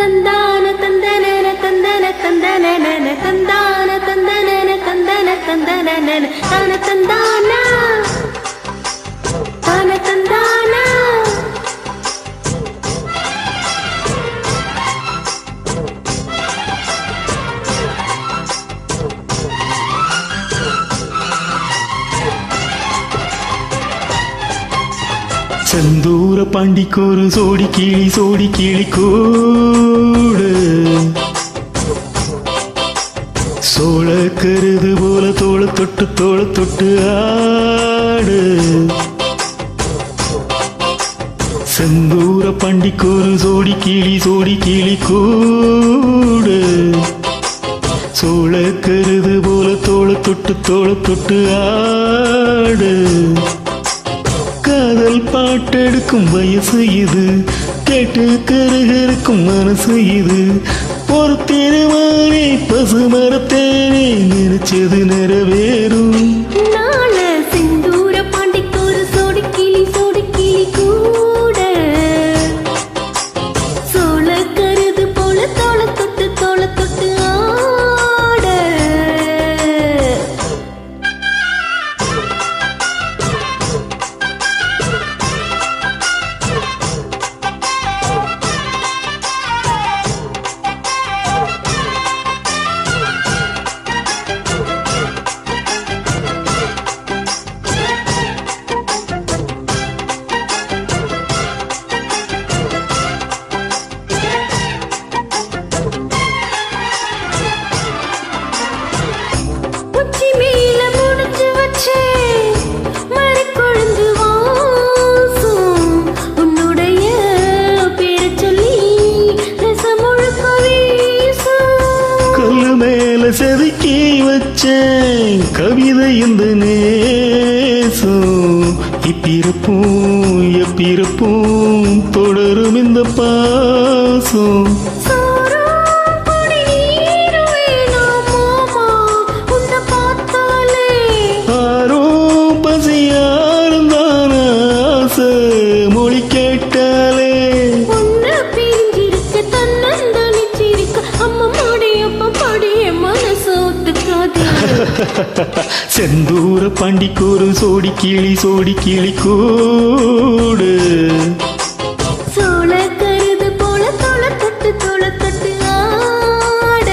தந்தான தந்தனன தந்தன தந்தனன தந்தான தந்தனன தந்தன தந்தனன தான தந்தானா தான தந்தானா செந்தூர பாண்டிக்கொரு சோடி கிளி கூடு சோழ கருது போல தோள தொட்டு ஆடு செந்தூர பாண்டிக்கொரு சோடி கிளி கூடு சோழ கருது போல தோள தொட்டு ஆடு காதல் பாட்டெடுக்கும் வயசு இது கேட்டு கருகருக்கும் மனசு இது ஒரு திருவாரே பசுமரத்தேனே நினைச்சது நிறைவேறும் சிந்தூர பாண்டிக்கொரு சோடி கிளி கூட சோழ கருது போல தோள தொட்டு ஆட செதுக்கி வச்சேன் கவிதை இந்த நேசம் இப்பிறப்பும் எப்பிறப்பும் தொடரும் இந்த பாசம் ஆரோ பசியாரும் தான ஆசை மொழி கேட்டாலே செந்தூர பாண்டிக்கொரு சோடி கிளி கூடு சோழ கருது போல தோள தொட்டு ஆட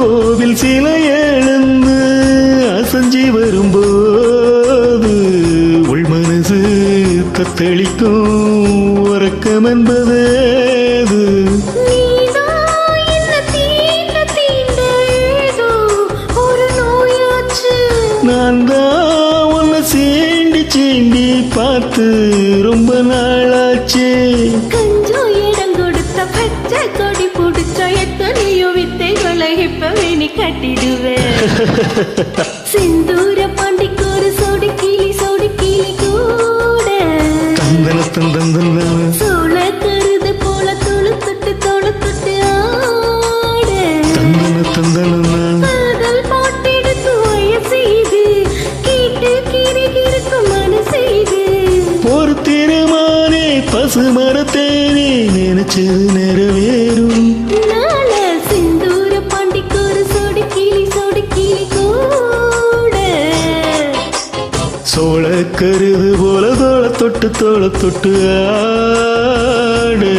கோவில் சிலை எழுந்து அசஞ்சி வரும்போது உள் மனசு தத்தளிக்கும் உறக்கம் என்பது நான் தான் உன்னை சீண்டி பார்த்து ரொம்ப நாளாச்சு சிந்தூர பாண்டிக்கொரு சோடி கிளி கூட தந்தன சோழ கருது போல தோள தொட்டு ஆட காதல் பாட்டெடுத்து வயசு இது கேட்டு கிறுகிறுக்கும் மனசு இது ஒரு திருமானே பசுமரத்தேனே நினைச்சது நிறைவேறும் சோழ கருது போல தோள தொட்டு ஆடு